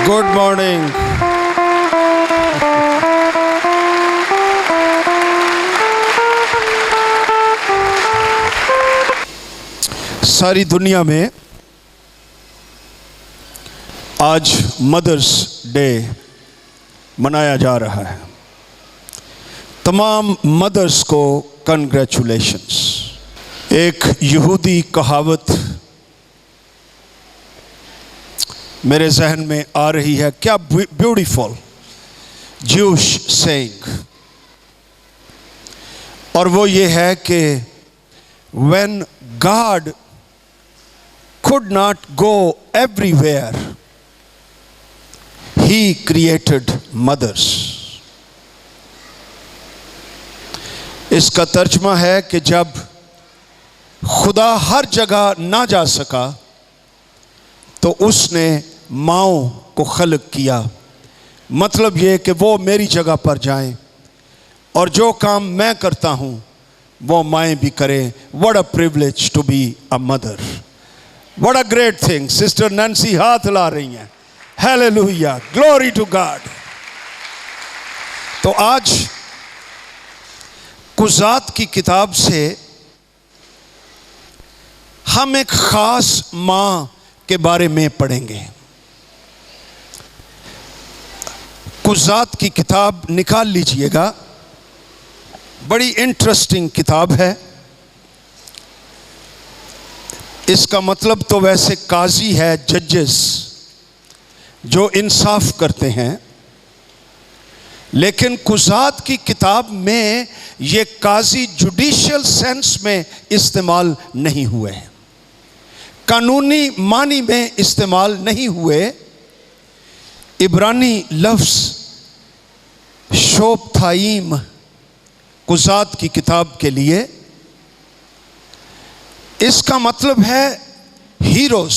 Good morning. सारी दुनिया में आज मदर्स डे मनाया जा रहा है। तमाम मदर्स को कंग्रेचुलेशंस। एक यहूदी कहावत मेरे जहन में आ रही है, क्या ब्यूटीफुल ज्यूश सेइंग, और वो ये है कि when God could not go everywhere, He created mothers. इसका तर्जमा है कि जब खुदा हर जगह ना जा सका तो उसने माँओं को खलक किया। मतलब ये कि वो मेरी जगह पर जाएं और जो काम मैं करता हूँ वो माएँ भी करें। What a privilege to be a mother. What a great thing. Sister Nancy हाथ ला रही हैं। Hallelujah, glory to God. तो आज कुज़ात की किताब से हम एक खास माँ के बारे में पढ़ेंगे। कुज़ात की किताब निकाल लीजिएगा, बड़ी इंटरेस्टिंग किताब है। इसका मतलब तो वैसे काजी है, जजेस जो इंसाफ करते हैं, लेकिन कुज़ात की किताब में ये काजी जुडिशियल सेंस में इस्तेमाल नहीं हुए, कानूनी मानी में इस्तेमाल नहीं हुए। इब्रानी लफ्ज़ शोपथाइम कुज़ात की किताब के लिए, इसका मतलब है हीरोज,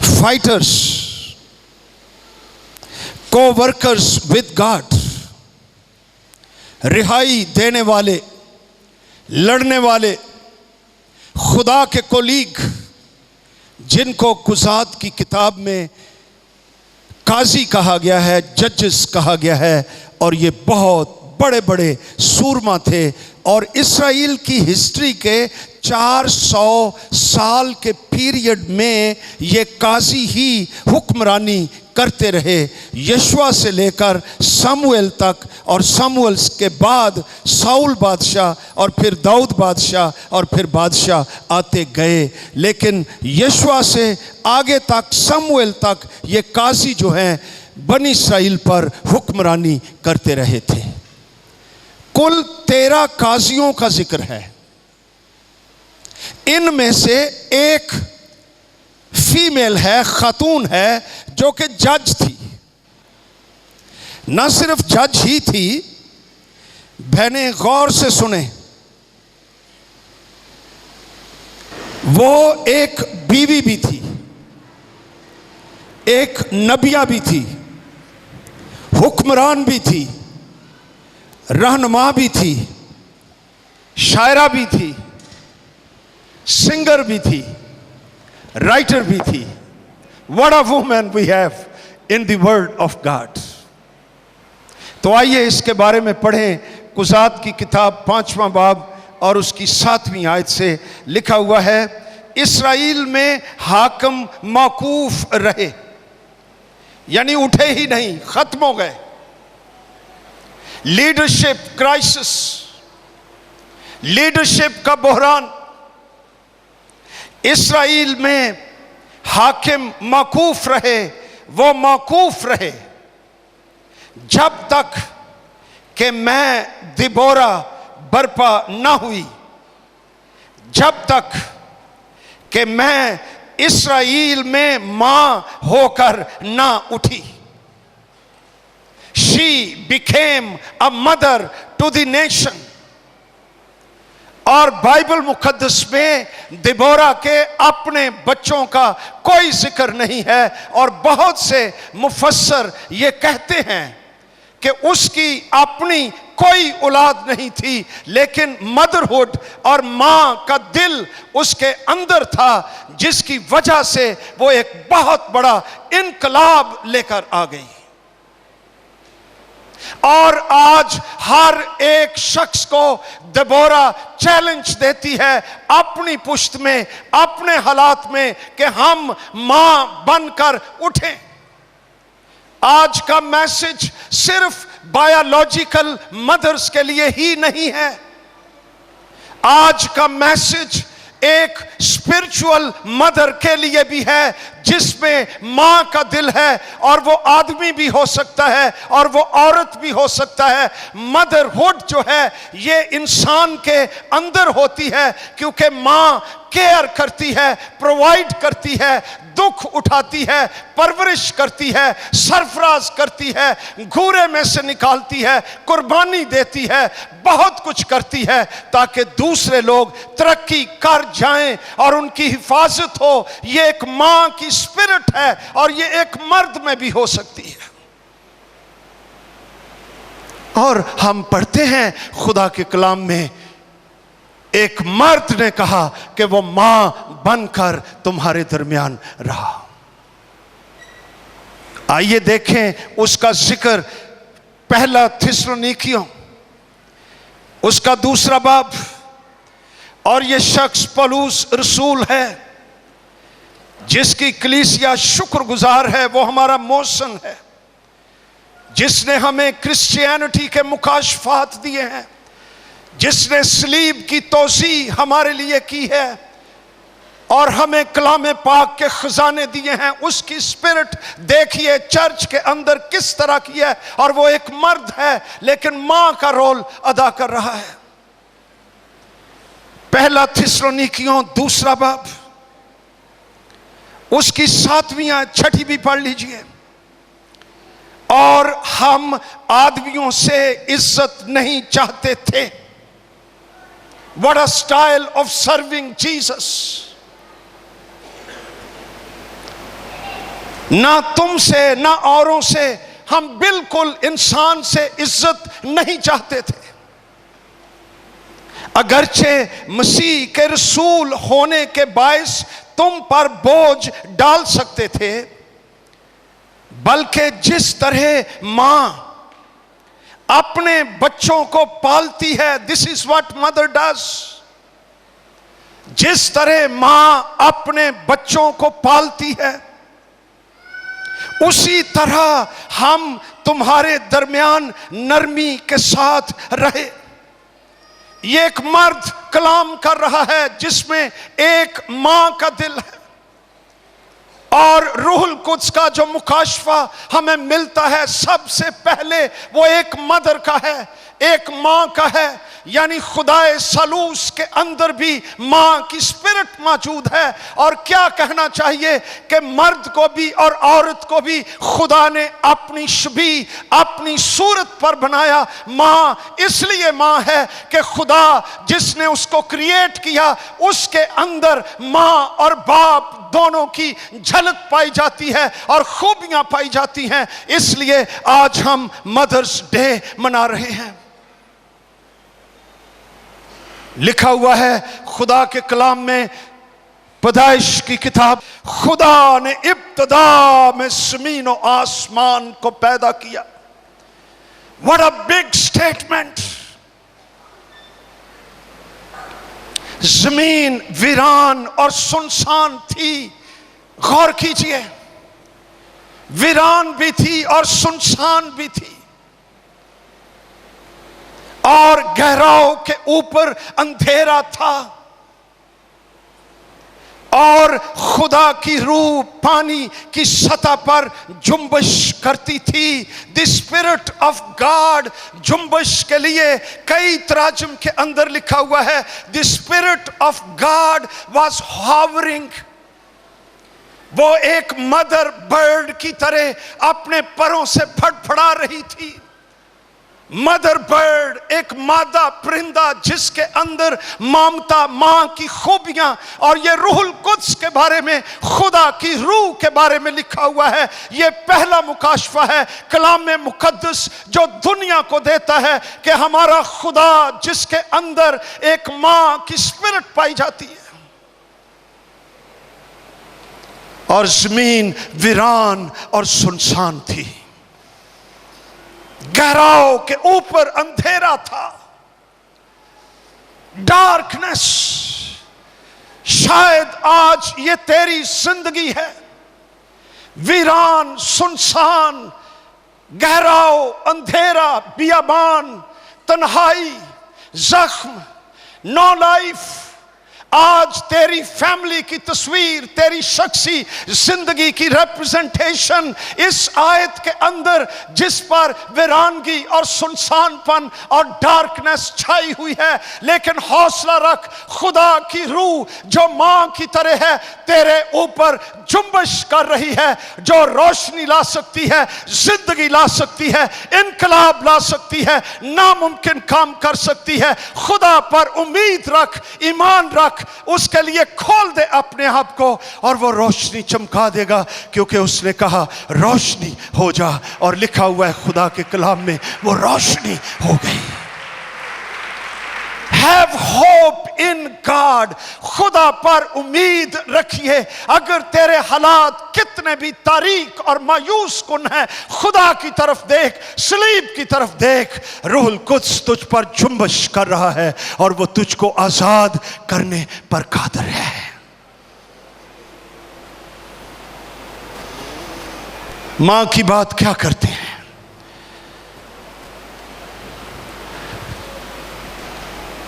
फाइटर्स, को-वर्कर्स विद गॉड, रिहाई देने वाले, लड़ने वाले, खुदा के कोलीग, जिनको कुज़ात की किताब में काजी कहा गया है, जजेस कहा गया है। और ये बहुत बड़े बड़े सूरमा थे और इस्राएल की हिस्ट्री के 400 साल के पीरियड में ये काजी ही हुक्मरानी करते रहे, यशुआ से लेकर शमूएल तक, और शमूएल के बाद साउल बादशाह और फिर दाऊद बादशाह और फिर बादशाह आते गए। लेकिन यशुआ से आगे तक, शमूएल तक, ये काजी जो हैं बनी इस्राएल पर हुक्मरानी करते रहे थे। कुल 13 काजियों का जिक्र है। इनमें से एक फीमेल है, खातून है, जो कि जज थी। न सिर्फ जज ही थी, बहने गौर से सुने, वो एक बीवी भी थी, एक नबिया भी थी, हुक्मरान भी थी, रहनुमा भी थी, शायरा भी थी, सिंगर भी थी, राइटर भी थी। What a woman we have in the word of God. तो आइए इसके बारे में पढ़ें। कुज़ात की किताब 5वां बाब और उसकी 7वीं आयत से लिखा हुआ है, इस्राएल में हाकिम मौकूफ रहे, यानी उठे ही नहीं, खत्म हो गए। लीडरशिप क्राइसिस, लीडरशिप का बहरान। इस्राएल में हाकिम मौकूफ रहे, वो मौकूफ रहे जब तक कि मैं दिबोरा बर्पा ना हुई, जब तक कि मैं इस्राएल में मां होकर ना उठी। She became a mother to the nation. और बाइबल मुकद्दस में दिबोरा के अपने बच्चों का कोई जिक्र नहीं है, और बहुत से मुफस्सर ये कहते हैं कि उसकी अपनी कोई औलाद नहीं थी, लेकिन मदरहुड और मां का दिल उसके अंदर था, जिसकी वजह से वो एक बहुत बड़ा इनकलाब लेकर आ गई। और आज हर एक शख्स को दबोरा चैलेंज देती है अपनी पुश्त में, अपने हालात में, कि हम मां बनकर उठें। आज का मैसेज सिर्फ बायोलॉजिकल मदर्स के लिए ही नहीं है। आज का मैसेज एक स्पिरिचुअल मदर के लिए भी है, जिसमें मां का दिल है, और वो आदमी भी हो सकता है और वो औरत भी हो सकता है। मदरहुड जो है ये इंसान के अंदर होती है, क्योंकि मां केयर करती है, प्रोवाइड करती है, दुख उठाती है, परवरिश करती है, सरफराज करती है, घूरे में से निकालती है, कुर्बानी देती है, बहुत कुछ करती है ताकि दूसरे लोग तरक्की कर जाएं और उनकी हिफाजत हो। ये एक मां की स्पिरिट है और ये एक मर्द में भी हो सकती है। और हम पढ़ते हैं खुदा के कलाम में, एक मर्द ने कहा कि वो मां बनकर तुम्हारे दरमियान रहा। आइए देखें उसका जिक्र, पहला थिस्सलुनीकियों उसका 2 बाब। और ये शख्स पौलुस रसूल है, जिसकी कलीसिया शुक्रगुजार है। वो हमारा मौसन है, जिसने हमें क्रिश्चियनिटी के मुकाशफात दिए हैं, जिसने सलीब की तोसी हमारे लिए की है और हमें कलाम पाक के खजाने दिए हैं। उसकी स्पिरिट देखिए चर्च के अंदर किस तरह की है। और वो एक मर्द है, लेकिन मां का रोल अदा कर रहा है। पहला थिस्सलुनीकियों 2 बाब, उसकी 7वीं 6ठी भी पढ़ लीजिए। और हम आदमियों से इज्जत नहीं चाहते थे। What a style of serving Jesus! ना तुमसे ना औरों से हम बिल्कुल इंसान से इज्जत नहीं चाहते थे। अगरचे मसीह के रसूल होने के बायस तुम पर बोझ डाल सकते थे, बल्कि जिस तरह मां अपने बच्चों को पालती है, this is what mother does. जिस तरह मां अपने बच्चों को पालती है, उसी तरह हम तुम्हारे दरमियान नरमी के साथ रहे। ये एक मर्द कलाम कर रहा है, जिसमें एक मां का दिल है। और रूहुल कुद्स का जो मुकाशफा हमें मिलता है, सबसे पहले वो एक मदर का है, एक मां का है। यानी खुदाए सलूस के अंदर भी मां की स्पिरिट मौजूद है। और क्या कहना चाहिए कि मर्द को भी और औरत को भी खुदा ने अपनी शबी, अपनी सूरत पर बनाया। मां इसलिए मां है कि खुदा जिसने उसको क्रिएट किया, उसके अंदर मां और बाप दोनों की झलक पाई जाती है और खूबियां पाई जाती हैं। इसलिए आज हम मदर्स डे मना रहे हैं। लिखा हुआ है खुदा के कलाम में, पैदाइश की किताब, खुदा ने इब्तिदा में ज़मीन और आसमान को पैदा किया। What a big statement. जमीन वीरान और सुनसान थी। गौर कीजिए, वीरान भी थी और सुनसान भी थी, और गहराओं के ऊपर अंधेरा था। और खुदा की रूह पानी की सतह पर जुम्बिश करती थी। द स्पिरिट ऑफ गॉड, जुम्बिश के लिए कई तराजुम के अंदर लिखा हुआ है, the spirit of God was hovering. वो एक मदर बर्ड की तरह अपने परों से फड़फड़ा रही थी। मदर बर्ड, एक मादा परिंदा जिसके अंदर ममता, मां की खूबियां और ये रूहुल कुद्स के बारे में, खुदा की रूह के बारे में लिखा हुआ है। ये पहला मुकाशफा है कलाम में मुकद्दस जो दुनिया को देता है कि हमारा खुदा जिसके अंदर एक मां की स्पिरिट पाई जाती है। और जमीन वीरान और सुनसान थी, गहराव के ऊपर अंधेरा था, डार्कनेस। शायद आज ये तेरी जिंदगी है, वीरान, सुनसान, गहराव, अंधेरा, बियाबान, तन्हाई, जख्म, नो लाइफ। आज तेरी फैमिली की तस्वीर, तेरी शख्सी जिंदगी की रिप्रेजेंटेशन इस आयत के अंदर, जिस पर वीरानगी और सुनसानपन और डार्कनेस छाई हुई है। लेकिन हौसला रख, खुदा की रूह जो मां की तरह है तेरे ऊपर जुम्बश कर रही है, जो रोशनी ला सकती है, जिंदगी ला सकती है, इनकलाब ला सकती है, नामुमकिन काम कर सकती है। खुदा पर उम्मीद रख, ईमान रख, उसके लिए खोल दे अपने आप को और वो रोशनी चमका देगा, क्योंकि उसने कहा रोशनी हो जा, और लिखा हुआ है खुदा के कलाम में वो रोशनी हो गई। Have hope in God, खुदा पर उम्मीद रखिए। अगर तेरे हालात कितने भी तारीक और मायूस कुन है, खुदा की तरफ देख, सलीब की तरफ देख। रूहुल कुद्स तुझ पर जुम्बश कर रहा है और वो तुझको आजाद करने पर कादिर है। मां की बात क्या करते हैं?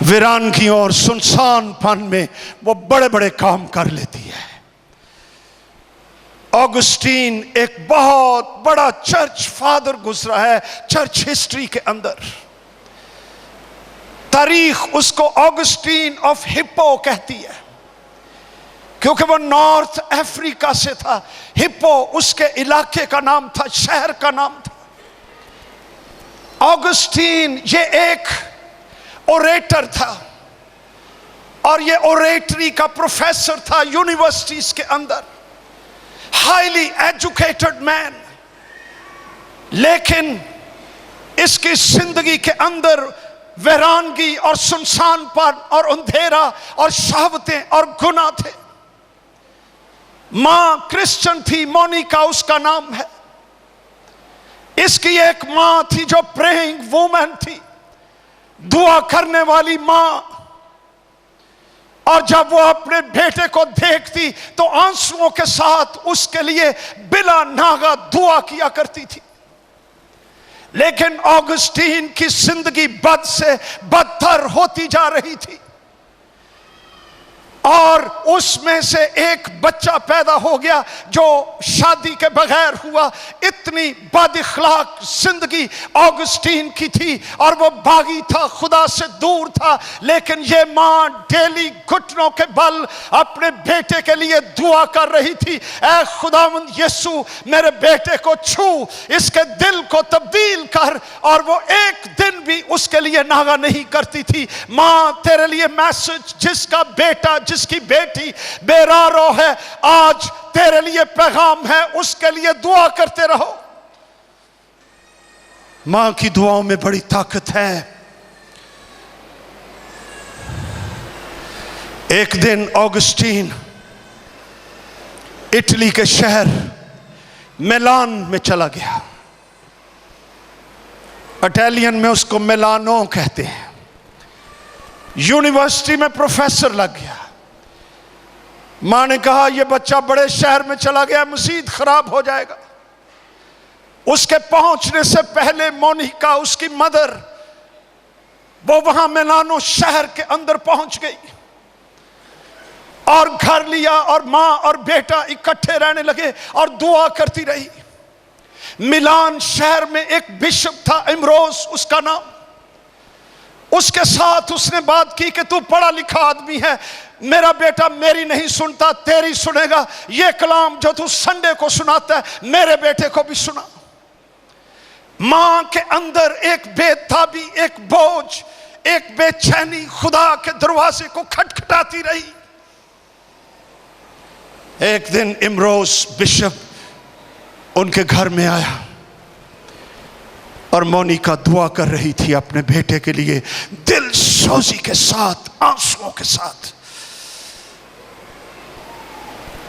वीरानगी और सुनसानपन में वो बड़े बड़े काम कर लेती है। ऑगस्टीन एक बहुत बड़ा चर्च फादर गुजरा है चर्च हिस्ट्री के अंदर। तारीख उसको ऑगस्टीन ऑफ हिप्पो कहती है, क्योंकि वो नॉर्थ अफ्रीका से था। हिप्पो उसके इलाके का नाम था, शहर का नाम था। ऑगस्टीन ये एक ओरेटर था और ये ओरेटरी का प्रोफेसर था यूनिवर्सिटीज के अंदर, हाईली एजुकेटेड मैन। लेकिन इसकी जिंदगी के अंदर वीरानगी और सुनसानपन और अंधेरा और शहावतें और गुनाह थे। मां क्रिश्चियन थी, मोनिका उसका नाम है। इसकी एक मां थी जो प्रेइंग वुमन थी, दुआ करने वाली मां। और जब वो अपने बेटे को देखती तो आंसुओं के साथ उसके लिए बिला नागा दुआ किया करती थी। लेकिन ऑगस्टीन की जिंदगी बद से बदतर होती जा रही थी और उसमें से एक बच्चा पैदा हो गया जो शादी के बगैर हुआ। इतनी बदअखलाक जिंदगी ऑगस्टीन की थी और वो बागी था, खुदा से दूर था। लेकिन ये मां डेली घुटनों के बल अपने बेटे के लिए दुआ कर रही थी, ऐ खुदावंद यीशु मेरे बेटे को छू, इसके दिल को तब्दील कर। और वो एक दिन भी उसके लिए नागा नहीं करती थी। मां तेरे लिए मैसेज, जिसका बेटा जिसकी बेटी बेरारो है, आज तेरे लिए पैगाम है, उसके लिए दुआ करते रहो। मां की दुआओं में बड़ी ताकत है। एक दिन ऑगस्टीन इटली के शहर मिलान में चला गया। इटालियन में उसको मिलानो कहते हैं। यूनिवर्सिटी में प्रोफेसर लग गया। मां ने कहा यह बच्चा बड़े शहर में चला गया, मजीद खराब हो जाएगा। उसके पहुंचने से पहले मोनिका, उसकी मदर, वो वहां मिलानो शहर के अंदर पहुंच गई और घर लिया और मां और बेटा इकट्ठे रहने लगे और दुआ करती रही। मिलान शहर में एक बिशप था, इमरोज उसका नाम। उसके साथ उसने बात की कि तू पढ़ा लिखा आदमी है, मेरा बेटा मेरी नहीं सुनता, तेरी सुनेगा। ये कलाम जो तू संडे को सुनाता है मेरे बेटे को भी सुना। मां के अंदर एक बेताबी, एक बोझ, एक बेचैनी खुदा के दरवाजे को खटखटाती रही। एक दिन इमरोज बिशप उनके घर में आया और मोनिका दुआ कर रही थी अपने बेटे के लिए, दिल सोजी के साथ, आंसुओं के साथ।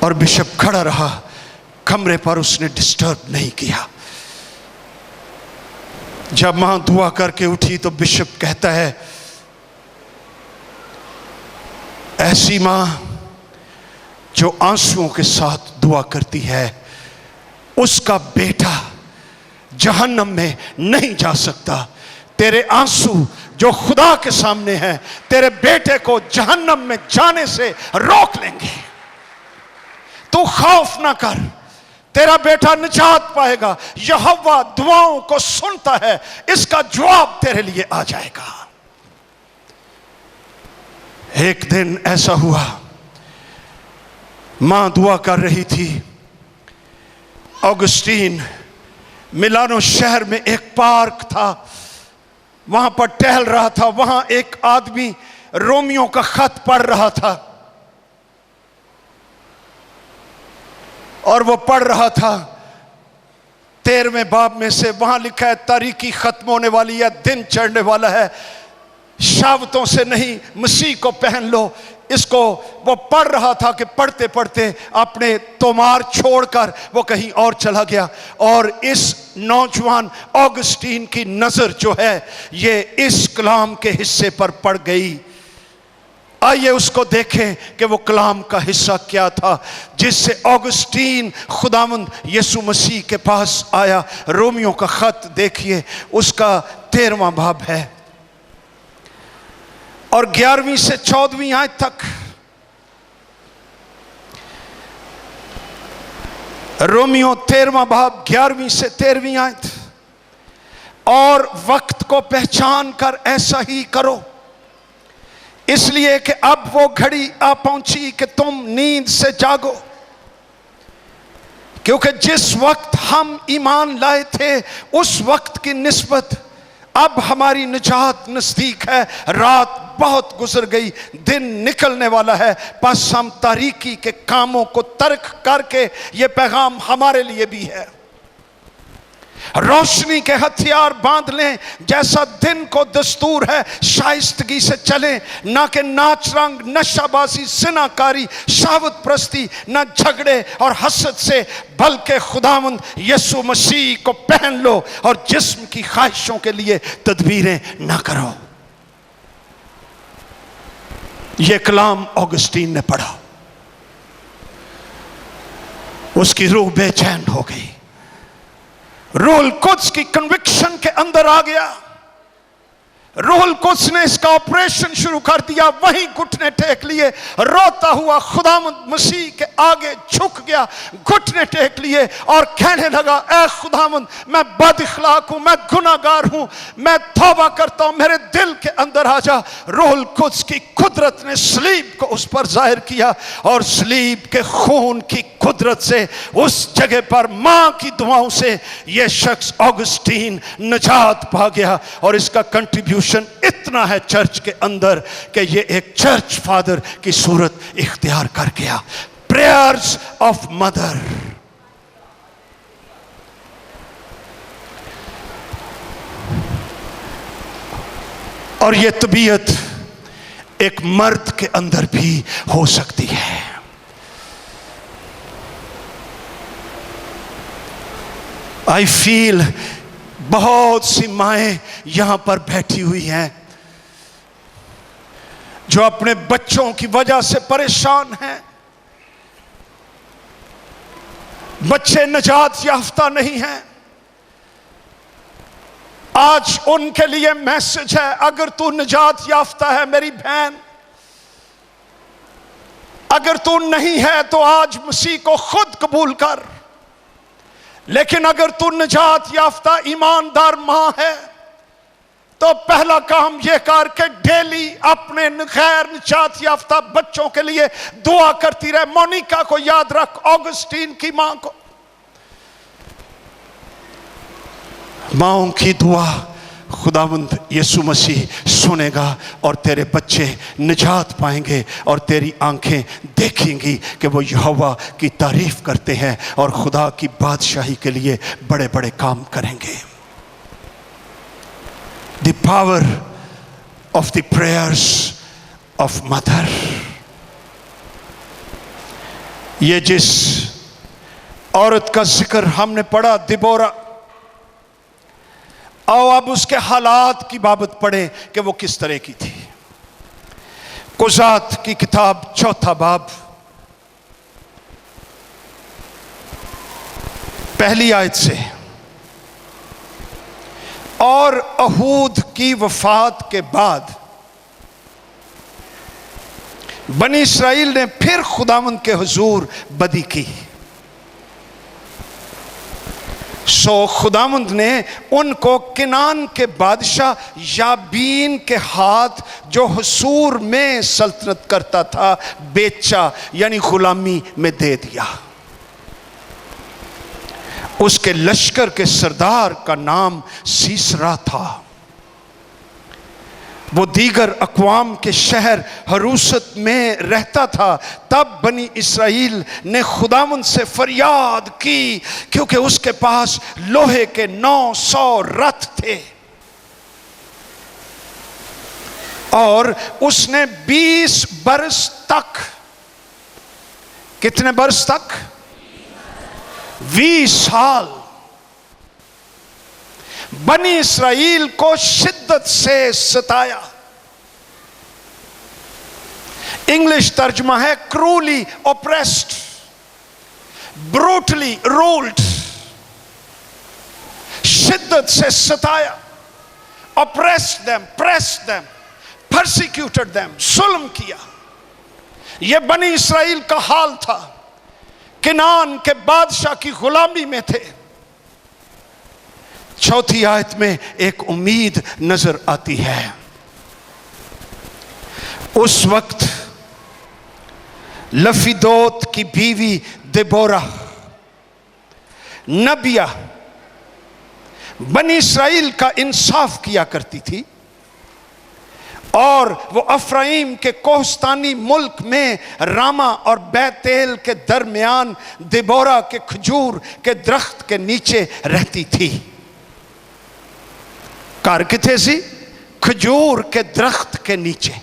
और बिशप खड़ा रहा कमरे पर, उसने डिस्टर्ब नहीं किया। जब मां दुआ करके उठी तो बिशप कहता है, ऐसी मां जो आंसुओं के साथ दुआ करती है, उसका बेटा जहन्नम में नहीं जा सकता। तेरे आंसू जो खुदा के सामने है, तेरे बेटे को जहन्नम में जाने से रोक लेंगे। तू खौफ ना कर, तेरा बेटा निजात पाएगा। यहोवा दुआओं को सुनता है, इसका जवाब तेरे लिए आ जाएगा। एक दिन ऐसा हुआ, मां दुआ कर रही थी। ऑगस्टीन मिलानो शहर में एक पार्क था, वहां पर टहल रहा था। वहां एक आदमी रोमियो का खत पढ़ रहा था और वो पढ़ रहा था 13वें बाब में से। वहां लिखा है, तारीकी खत्म होने वाली है, दिन चढ़ने वाला है, शावतों से नहीं मसीह को पहन लो। इसको वो पढ़ रहा था कि पढ़ते पढ़ते अपने तोमार छोड़कर वो कहीं और चला गया। और इस नौजवान ऑगस्टीन की नजर जो है ये इस कलाम के हिस्से पर पड़ गई। आइए उसको देखें कि वो कलाम का हिस्सा क्या था जिससे ऑगस्टीन खुदावंद यीशु मसीह के पास आया। रोमियो का खत देखिए, उसका 13वां बाब है और 11वीं से 14वीं आयत तक। रोमियो 13वां बाब 11वीं से 13वीं आयत। और वक्त को पहचान कर ऐसा ही करो, इसलिए कि अब वो घड़ी आ पहुंची कि तुम नींद से जागो। क्योंकि जिस वक्त हम ईमान लाए थे उस वक्त की निस्बत अब हमारी निजात नजदीक है। रात बहुत गुजर गई, दिन निकलने वाला है। बस हम तारीकी के कामों को तर्क करके, ये पैगाम हमारे लिए भी है, रोशनी के हथियार बांध लें। जैसा दिन को दस्तूर है शाइस्तगी से चलें, ना कि नाच रंग, नशाबाजी, जिनाकारी, शहवत प्रस्ती, ना झगड़े और हसद से, बल्कि खुदावंद यीशु मसीह को पहन लो और जिस्म की ख्वाहिशों के लिए तदबीरें ना करो। यह कलाम ऑगस्टीन ने पढ़ा, उसकी रूह बेचैन हो गई। रूहुल कुद्स की कन्विक्शन के अंदर आ गया। रूहुल कुद्स ने इसका ऑपरेशन शुरू कर दिया। वहीं घुटने टेक लिए, रोता हुआ खुदावंद मसीह के आगे झुक गया, घुटने टेक लिए और कहने लगा, ऐ खुदावंद, मैं बदअखलाक हूं, मैं गुनाहगार हूं, मैं तौबा करता हूं, मेरे दिल के अंदर आ जा। रूहुल कुद्स की कुदरत ने सलीब को उस पर जाहिर किया और सलीब के खून की कुदरत से उस जगह पर मां की दुआओं से यह शख्स ऑगस्टीन निजात पा गया। और इसका कंट्रीब्यूशन इतना है चर्च के अंदर कि ये एक चर्च फादर की सूरत इख्तियार कर गया। Prayers of mother. और ये तबीयत एक मर्द के अंदर भी हो सकती है। आई फील बहुत सी माएं यहां पर बैठी हुई हैं जो अपने बच्चों की वजह से परेशान हैं। बच्चे निजात याफ्ता नहीं हैं। आज उनके लिए मैसेज है, अगर तू निजात याफ्ता है मेरी बहन, अगर तू नहीं है तो आज मसीह को खुद कबूल कर। लेकिन अगर तू निजात याफ्ता ईमानदार मां है तो पहला काम यह कर के डेली अपने गैर निजात याफ्ता बच्चों के लिए दुआ करती रहे। मोनिका को याद रख, ऑगस्टीन की मां को। माओं की दुआ खुदावंद यीशु मसीह सुनेगा और तेरे बच्चे निजात पाएंगे और तेरी आंखें देखेंगी कि वो यहोवा की तारीफ करते हैं और खुदा की बादशाही के लिए बड़े बड़े काम करेंगे। The power of the prayers of mother. ये जिस औरत का जिक्र हमने पढ़ा, दिबोरा, आओ अब उसके हालात की बाबत पढ़े कि वो किस तरह की थी। कुजात की किताब 4 बाब 1 आयत से, और अहूद की वफात के बाद बनी इस्राइल ने फिर खुदावंद के हुजूर बदी की। सो खुदावंद ने उनको किनान के बादशाह याबीन के हाथ, जो हसूर में सल्तनत करता था, बेचा, यानी गुलामी में दे दिया। उसके लश्कर के सरदार का नाम सीसरा था। वो दीगर अक़वाम के शहर हरूसत में रहता था। तब बनी इस्राइल ने खुदावंद से फरियाद की, क्योंकि उसके पास लोहे के 900 रथ थे और उसने 20 बरस तक, कितने बरस तक? 20 साल बनी इस्राइल को शिद्दत से सताया। इंग्लिश तर्जुमा है क्रूली ऑप्रेस्ड, ब्रूटली रूल्ड। शिद्दत से सताया। Oppressed them, pressed them, persecuted them, जुल्म किया। यह बनी इस्राइल का हाल था। किनान के बादशाह की गुलामी में थे। 4 आयत में एक उम्मीद नजर आती है। उस वक्त लफीदोत की बीवी दिबोरा नबिया बनी इस्राइल का इंसाफ किया करती थी और वो अफ्राइम के कोहस्तानी मुल्क में रामा और बैतेल के दरमियान दिबोरा के खजूर के दरख्त के नीचे रहती थी। कार किथे सी? खजूर के दरख्त के नीचे।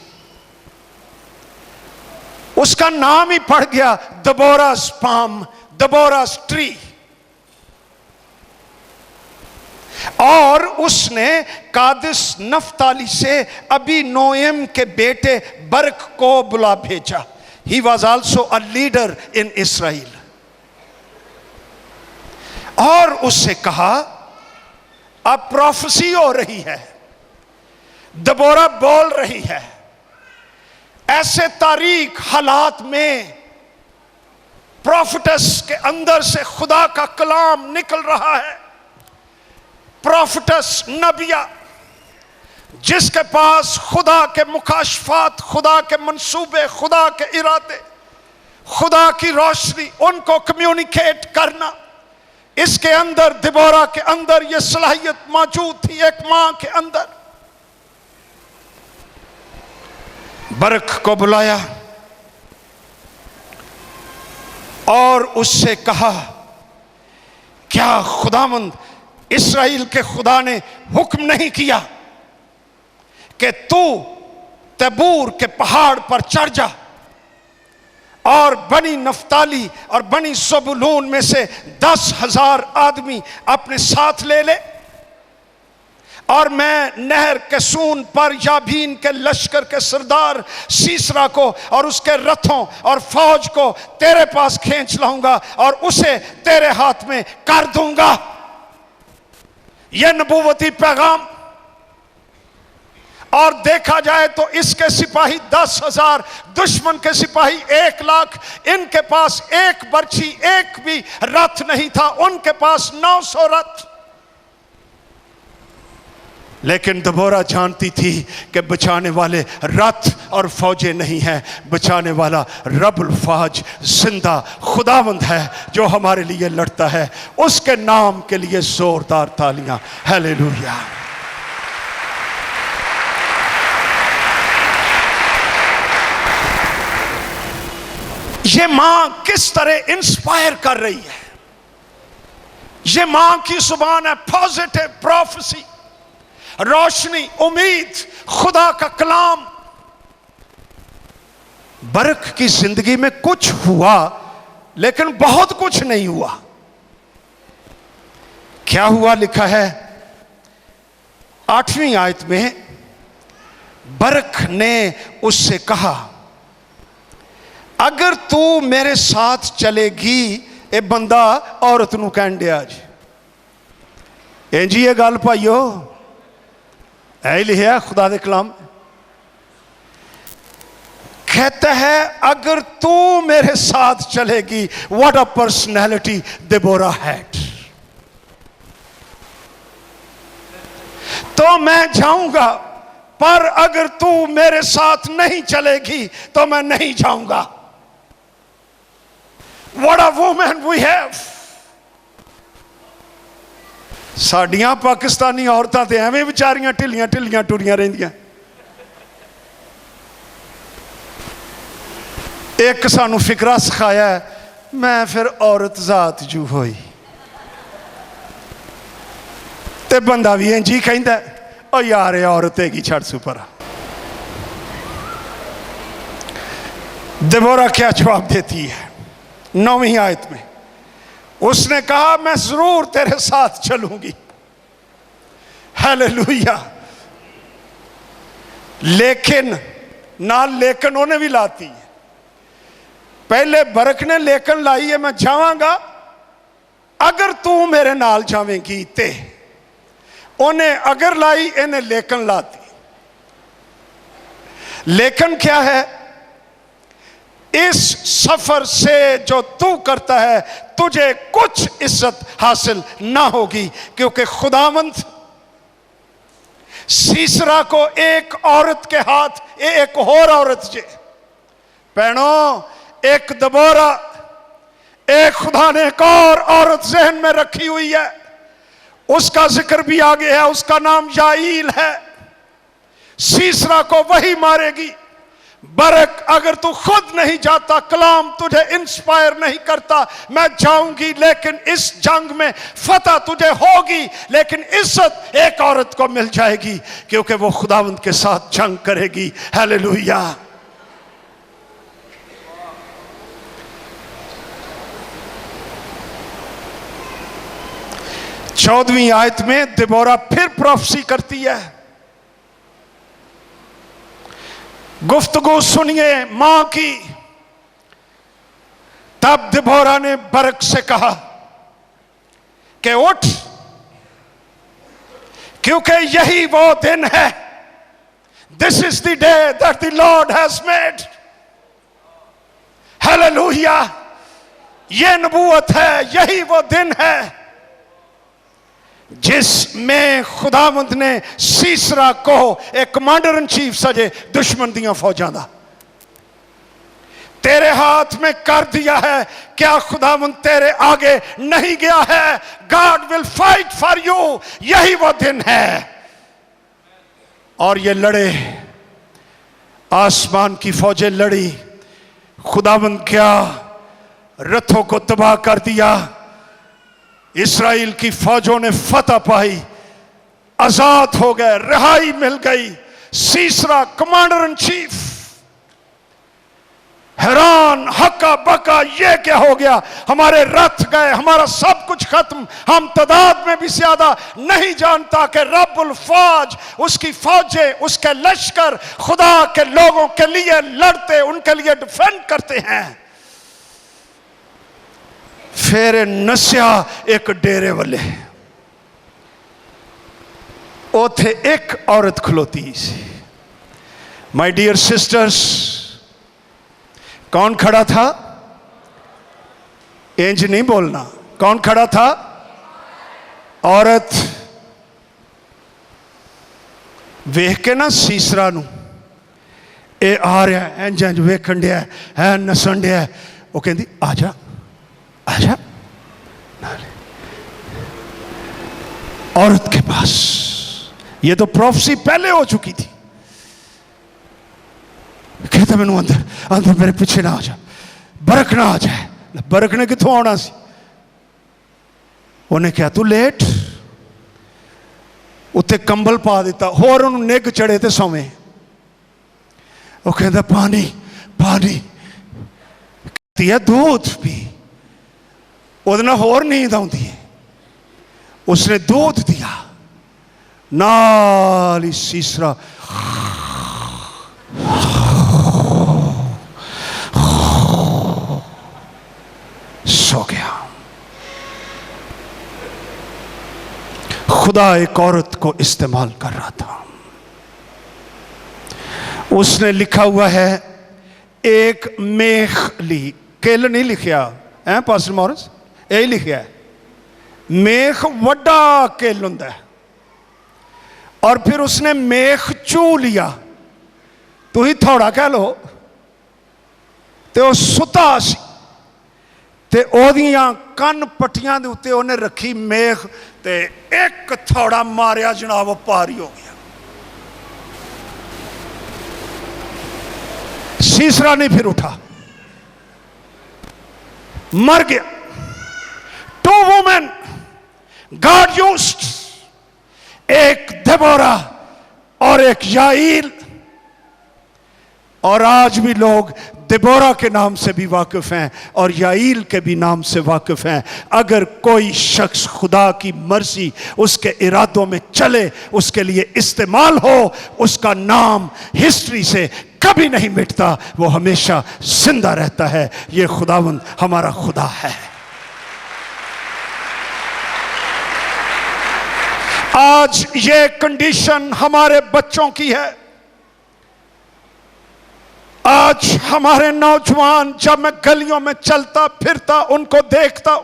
उसका नाम ही पड़ गया दबोरास पाम, दबोरास ट्री। और उसने कादिस नफ्ताली से अबी नोएम के बेटे बरक को बुला भेजा। He was also a leader in Israel. और उससे कहा, अब प्रोफेसी हो रही है, दबोरा बोल रही है, ऐसे तारीख हालात में प्रोफेटस के अंदर से खुदा का कलाम निकल रहा है। प्रोफेटस नबिया, जिसके पास खुदा के मुकाशफात, खुदा के मंसूबे, खुदा के इरादे, खुदा की रोशनी, उनको कम्युनिकेट करना, इसके अंदर, दिबोरा के अंदर यह सलाहियत मौजूद थी। एक मां के अंदर। बरक को बुलाया और उससे कहा, क्या खुदावंद इस्राइल के खुदा ने हुक्म नहीं किया कि तू तबूर के पहाड़ पर चढ़ जा और बनी नफ्ताली और बनी सबुलून में से 10,000 आदमी अपने साथ ले ले, और मैं नहर के सून पर याबीन के लश्कर के सरदार सीसरा को और उसके रथों और फौज को तेरे पास खींच लाऊंगा और उसे तेरे हाथ में कर दूंगा। यह नबूवती पैगाम। और देखा जाए तो इसके सिपाही 10,000, दुश्मन के सिपाही 1,00,000। इनके पास एक बर्छी, एक भी रथ नहीं था, उनके पास 900 रथ। लेकिन दबोरा जानती थी कि बचाने वाले रथ और फौजें नहीं हैं, बचाने वाला रब्बुल फाज जिंदा खुदावंद है जो हमारे लिए लड़ता है। उसके नाम के लिए जोरदार तालियां। हालेलुया। ये मां किस तरह इंस्पायर कर रही है। ये मां की जुबान है पॉजिटिव प्रोफेसी, रोशनी, उम्मीद, खुदा का कलाम। बरक की जिंदगी में कुछ हुआ लेकिन बहुत कुछ नहीं हुआ। क्या हुआ लिखा है 8वीं आयत में, बरक ने उससे कहा अगर तू मेरे साथ चलेगी। ए बंदा औरत नूं कहन दिया जी, इंजी ये गल भाईओ ऐ लिखा खुदा दे कलाम। कहता है अगर तू मेरे साथ चलेगी। What a personality Deborah had. तो मैं जाऊंगा, पर अगर तू मेरे साथ नहीं चलेगी तो मैं नहीं जाऊंगा। What a woman we have। साडियां Pakistani औरतां ते एवें बेचारियां ढिलियां ढिलियां टुरियां रहिंदियां। एक सानू फिकरा सिखाया है, मैं फिर औरत जात जू होई। ते बंदा भी इंज ही कहंदा, ओ यार ये औरत हैगी छड़ सुपर। देबोरा क्या जवाब देती है 9वीं आयत में, उसने कहा मैं जरूर तेरे साथ चलूंगी। हालेलुया। लेकिन नाल लेकिन उन्हें भी लाती है। पहले बरक ने लेकिन लाई है, मैं जावांगा अगर तू मेरे नाल जावेंगी ते। उन्हें अगर लाई, इन्हें लेकिन लाती। लेकिन क्या है, इस सफर से जो तू करता है तुझे कुछ इज्जत हासिल ना होगी, क्योंकि खुदावंद सीसरा को एक औरत के हाथ, एक और औरत जे भैनों, एक दबोरा, एक खुदा ने एक और औरत जहन में रखी हुई है। उसका जिक्र भी आगे है, उसका नाम याईल है। सीसरा को वही मारेगी। बरक अगर तू खुद नहीं जाता, कलाम तुझे इंस्पायर नहीं करता, मैं जाऊंगी लेकिन इस जंग में फतह तुझे होगी, लेकिन इज्जत एक औरत को मिल जाएगी क्योंकि वो खुदावंद के साथ जंग करेगी। हालेलुया। चौदहवीं आयत में देबोरा फिर प्रोफेसी करती है। गुफ्तगू सुनिए मां की। तब देबोरा ने बरक से कहा कि उठ, क्योंकि यही वो दिन है। This is the day that the Lord has made. Hallelujah. ये नबूवत है, यही वो दिन है जिसमें खुदावंद ने सीसरा को एक कमांडर इन चीफ सजे दुश्मन दियां फौजां दा तेरे हाथ में कर दिया है। क्या खुदावंद तेरे आगे नहीं गया है? God will fight for you. यही वो दिन है। और ये लड़े, आसमान की फौजें लड़ी। खुदावंद क्या रथों को तबाह कर दिया। इस्राएल की फौजों ने फतह पाई, आजाद हो गए, रिहाई मिल गई। सीसरा कमांडर इन चीफ हैरान, हक्का बक्का, ये क्या हो गया? हमारे रथ गए, हमारा सब कुछ खत्म। हम तादाद में भी ज्यादा नहीं जानता कि रब्बुल फौज, उसकी फौजें, उसके लश्कर खुदा के लोगों के लिए लड़ते, उनके लिए डिफेंड करते हैं। फिर नस्या एक डेरे वाले, उथे एक औरत खलोती सी। माय डियर सिस्टर्स, कौन खड़ा था? इंज नहीं बोलना। कौन खड़ा था? औरत। वेख के ना सीसरा नू ए आ रहा है, इंज इंज वेखन दिया है, नसन दिया है। वो कहती आजा आजा, औरत के पास। ये तो प्रोफेसी पहले हो चुकी थी। कहता मैनू अंदर अंदर मेरे पीछे ना आ जा, बरक ना आ जाए। बरक ने कितों आना सी? उन्हें क्या तू लेट, उत्ते कंबल पा दिता, होर उन्होंने निग चढ़े तो सौवे। वो कहता पानी पानी, कहती है दूध पी। उहदे नाल होर नींद आउंदी है। उसने दूध दिया, नाल ही सीसरा सो गया। खुदा एक औरत को इस्तेमाल कर रहा था। उसने लिखा हुआ है एक मेख ली, केल नहीं लिखा है पास्टर मॉरिस, यही लिखा है मेख वड्डा केल हुंदा है। और फिर उसने मेख चू लिया, तू ही थोड़ा कह लो, ते वो सुता सी ते ओदियां कन पट्टियां दे उत्ते उन्हें रखी मेख, ते एक थोड़ा मारिया जनाब वो पारी हो गया। सीसरा नहीं फिर उठा, मर गया। टू वुमेन गॉड यूज्ड, एक देबोरा और एक याईल। और आज भी लोग देबोरा के नाम से भी वाकिफ हैं और याईल के भी नाम से वाकिफ हैं। अगर कोई शख्स खुदा की मर्जी उसके इरादों में चले, उसके लिए इस्तेमाल हो, उसका नाम हिस्ट्री से कभी नहीं मिटता, वो हमेशा जिंदा रहता है। ये खुदावंद हमारा खुदा है। आज ये कंडीशन हमारे बच्चों की है। आज हमारे नौजवान, जब मैं गलियों में चलता फिरता उनको देखता,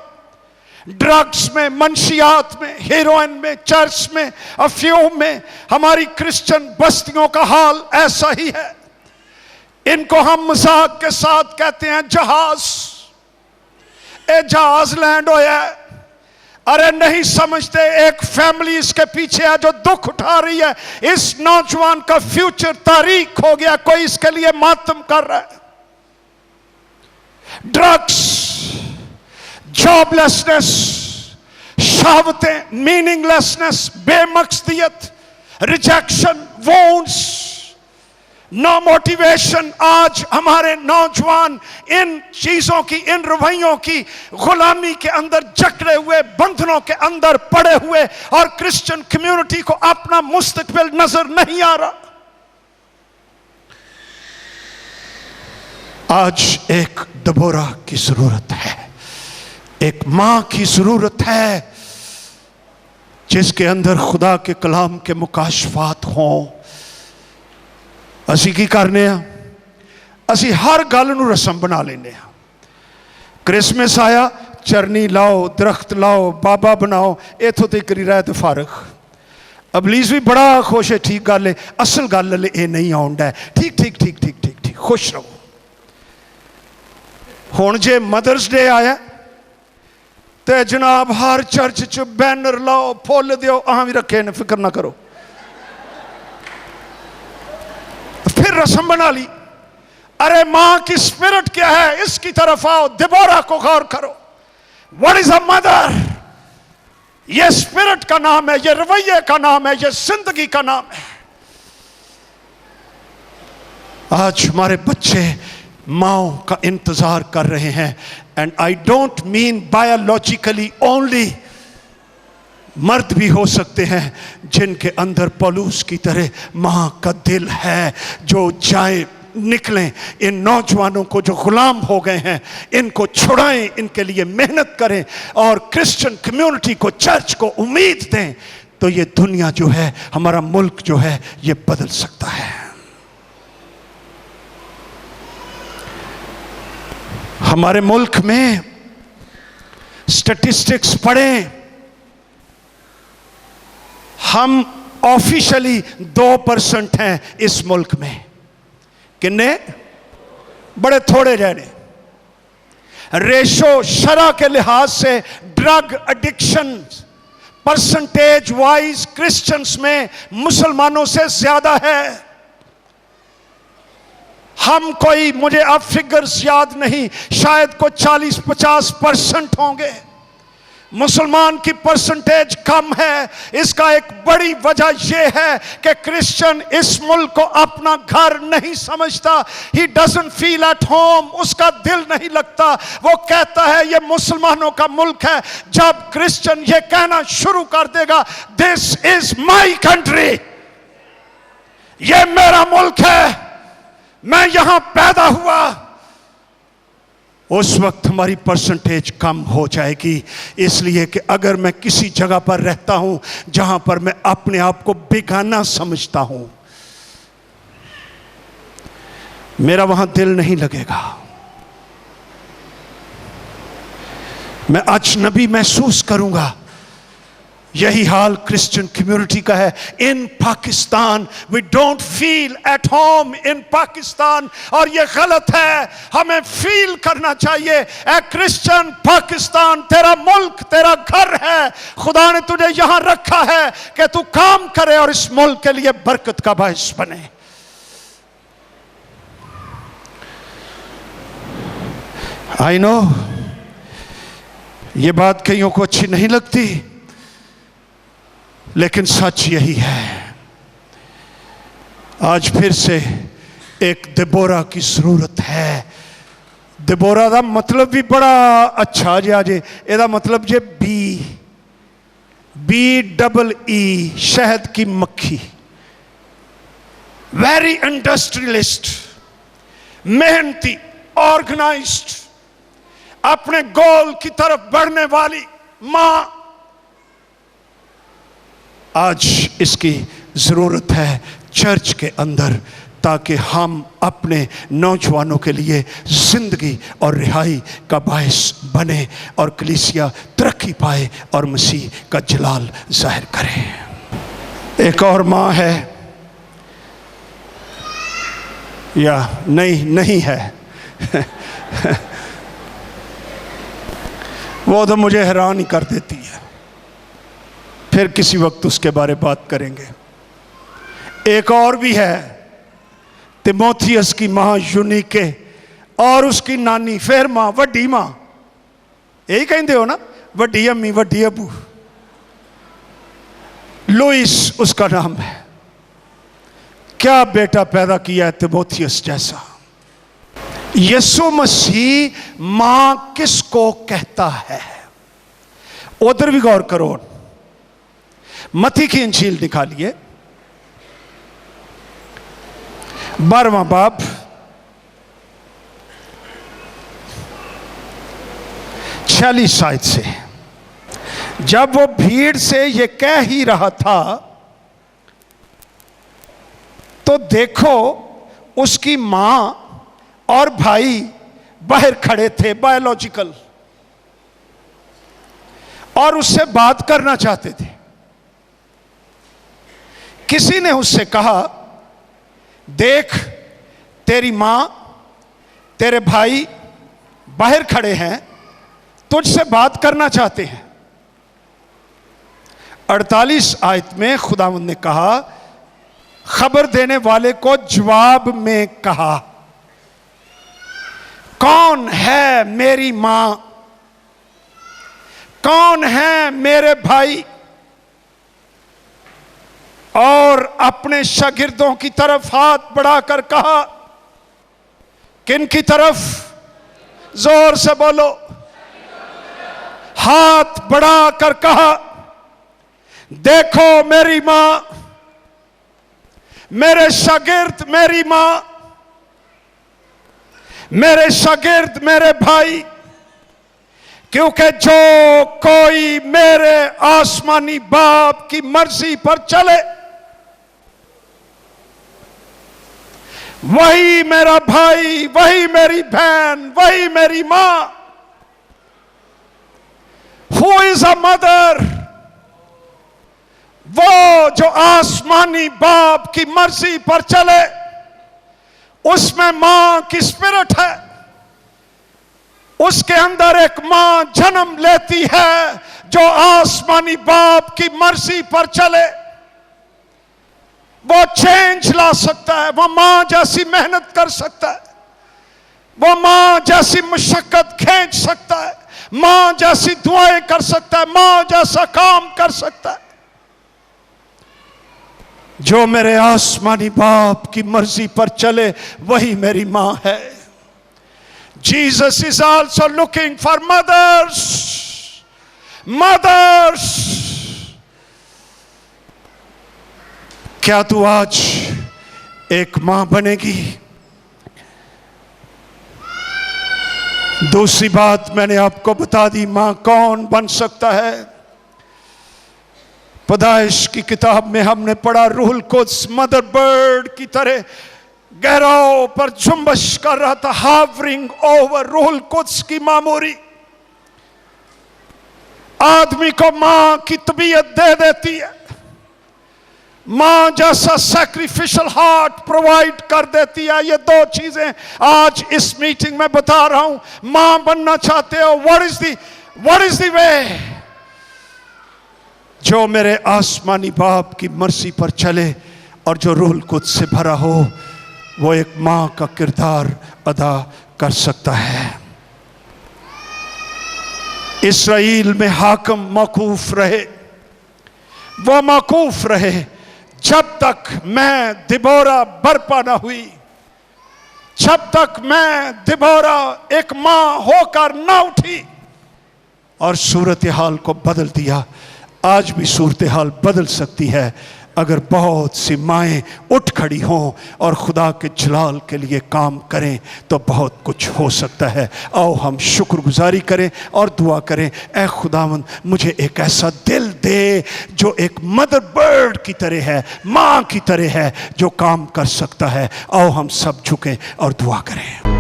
ड्रग्स में, मंशियात में, हीरोइन में, चर्च में, अफ्यूम में, हमारी क्रिश्चियन बस्तियों का हाल ऐसा ही है। इनको हम मजाक के साथ कहते हैं जहाज, ए जहाज लैंड होया है। अरे नहीं समझते, एक फैमिली इसके पीछे है जो दुख उठा रही है। इस नौजवान का फ्यूचर तारीख हो गया, कोई इसके लिए मातम कर रहा है। ड्रग्स, जॉबलेसनेस, शहावतें, मीनिंगलेसनेस, बेमकसदियत, रिजेक्शन, वोन्स, नो मोटिवेशन। आज हमारे नौजवान इन चीजों की, इन रवैयों की गुलामी के अंदर जकड़े हुए, बंधनों के अंदर पड़े हुए, और क्रिश्चियन कम्युनिटी को अपना मुस्तकबिल नजर नहीं आ रहा। आज एक दबोरा की जरूरत है, एक मां की जरूरत है जिसके अंदर खुदा के कलाम के मुकाशफात हों। असी की करने, असी हर गल नूं रस्म बना लेने। क्रिसमस आया, चरनी लाओ, दरख्त लाओ, बाबा बनाओ, इथों तक ही रह तो फारग। अबलीस भी बड़ा खुश है, ठीक गल है, असल गल ये नहीं आउंदा है। ठीक ठीक ठीक ठीक ठीक ठीक, खुश रहो। हुण जे मदर्स डे आया तो जनाब हर चर्च च बैनर लाओ, फुल दियो, अहां भी रखे ने, फिक्र ना करो। फिर रस्म बना ली। अरे मां की स्पिरिट क्या है, इसकी तरफ आओ, देबोरा को गौर करो। What is a mother? ये स्पिरिट का नाम है, ये रवैये का नाम है, ये जिंदगी का नाम है। आज हमारे बच्चे माओ का इंतजार कर रहे हैं। And I don't mean biologically only, मर्द भी हो सकते हैं जिनके अंदर पौलुस की तरह मां का दिल है, जो जाए निकलें। इन नौजवानों को जो गुलाम हो गए हैं, इनको छुड़ाएं, इनके लिए मेहनत करें और क्रिश्चियन कम्युनिटी को, चर्च को उम्मीद दें, तो ये दुनिया जो है, हमारा मुल्क जो है, ये बदल सकता है। हमारे मुल्क में स्टैटिस्टिक्स पढ़ें, हम ऑफिशियली 2% हैं इस मुल्क में। किन्ने? बड़े थोड़े रहने। रेशो शरा के लिहाज से drug addiction percentage wise Christians में मुसलमानों से ज्यादा है। हम कोई, मुझे अब फिगर्स याद नहीं, शायद को 40-50% होंगे। मुसलमान की परसेंटेज कम है। इसका एक बड़ी वजह यह है कि क्रिश्चियन इस मुल्क को अपना घर नहीं समझता। He doesn't feel at home, उसका दिल नहीं लगता। वो कहता है ये मुसलमानों का मुल्क है। जब क्रिश्चियन ये कहना शुरू कर देगा दिस इज माई कंट्री, ये मेरा मुल्क है, मैं यहां पैदा हुआ, उस वक्त हमारी परसेंटेज कम हो जाएगी। इसलिए कि अगर मैं किसी जगह पर रहता हूं जहां पर मैं अपने आप को बेगाना समझता हूं, मेरा वहां दिल नहीं लगेगा, मैं अजनबी महसूस करूंगा। यही हाल क्रिश्चियन कम्युनिटी का है in Pakistan. We don't feel at home in Pakistan, और यह गलत है। हमें फील करना चाहिए ए क्रिश्चियन, पाकिस्तान तेरा मुल्क, तेरा घर है। खुदा ने तुझे यहां रखा है कि तू काम करे और इस मुल्क के लिए बरकत का बायस बने। आई नो ये बात कईयों को अच्छी नहीं लगती, लेकिन सच यही है। आज फिर से एक दिबोरा की जरूरत है। दिबोरा का मतलब भी बड़ा अच्छा जे आज एदा मतलब जे BEE, शहद की मक्खी। वेरी इंडस्ट्रियलिस्ट, मेहनती, ऑर्गेनाइज्ड, अपने गोल की तरफ बढ़ने वाली मां। आज इसकी जरूरत है चर्च के अंदर, ताकि हम अपने नौजवानों के लिए जिंदगी और रिहाई का बायस बने और कलीसिया तरक्की पाए और मसीह का जलाल जाहिर करे। एक और मां है, या नहीं है वो तो मुझे हैरान ही कर देती है। फिर किसी वक्त उसके बारे में बात करेंगे। एक और भी है, तिमोथियस की मां यूनिके और उसकी नानी, फिर मां, वड्डी मां, यही कहते हो ना, वड्डी अम्मी, वड्डी अबू। लुइस उसका नाम है। क्या बेटा पैदा किया है तिमोथियस जैसा। यीशु मसीह मां किसको कहता है? उधर भी गौर करो। मत्ती की इंजील निकालिए, 12वां बाब, 46 आयत से। जब वो भीड़ से ये कह ही रहा था तो देखो उसकी मां और भाई बाहर खड़े थे, बायोलॉजिकल, और उससे बात करना चाहते थे। किसी ने उससे कहा, देख तेरी मां, तेरे भाई बाहर खड़े हैं, तुझसे बात करना चाहते हैं। 48 आयत में खुदावंद ने कहा, खबर देने वाले को जवाब में कहा, कौन है मेरी मां, कौन है मेरे भाई? और अपने शागिर्दों की तरफ हाथ बढ़ाकर कहा, किन की तरफ? जोर से बोलो। हाथ बढ़ाकर कहा, देखो मेरी मां, मेरे शागिर्द मेरी मां, मेरे शागिर्द मेरे भाई, क्योंकि जो कोई मेरे आसमानी बाप की मर्जी पर चले वही मेरा भाई, वही मेरी बहन, वही मेरी मां। Who is a mother? वो जो आसमानी बाप की मर्जी पर चले, उसमें मां की स्पिरिट है। उसके अंदर एक मां जन्म लेती है जो आसमानी बाप की मर्जी पर चले। वो चेंज ला सकता है, वो मां जैसी मेहनत कर सकता है, वो मां जैसी मुशक्कत खींच सकता है, मां जैसी दुआएं कर सकता है, मां जैसा काम कर सकता है। जो मेरे आसमानी बाप की मर्जी पर चले वही मेरी मां है। Jesus is also looking for mothers. Mothers. क्या तू आज एक मां बनेगी? दूसरी बात मैंने आपको बता दी, मां कौन बन सकता है। पैदाइश की किताब में हमने पढ़ा, रूहुल कुद्स मदर बर्ड की तरह गहराओं पर जुम्बश कर रहा था, हावरिंग ओवर। रूहुल कुद्स की मामूरी आदमी को मां की तबीयत दे देती है, मां जैसा सैक्रिफिशियल हार्ट प्रोवाइड कर देती है। ये दो चीजें आज इस मीटिंग में बता रहा हूं। मां बनना चाहते हो, व्हाट इज द वे? जो मेरे आसमानी बाप की मर्जी पर चले और जो रूहुल कुद्स से भरा हो, वो एक मां का किरदार अदा कर सकता है। इस्राएल में हाकिम मौकूफ रहे, वो मौकूफ रहे जब तक मैं दिबोरा बर्पा ना हुई, जब तक मैं दिबोरा एक मां होकर ना उठी और सूरत हाल को बदल दिया। आज भी सूरत हाल बदल सकती है अगर बहुत सी माएँ उठ खड़ी हों और खुदा के जलाल के लिए काम करें, तो बहुत कुछ हो सकता है। आओ हम शुक्रगुजारी करें और दुआ करें, ऐ खुदावंद मुझे एक ऐसा दिल दे जो एक मदर बर्ड की तरह है, माँ की तरह है, जो काम कर सकता है। आओ हम सब झुकें और दुआ करें।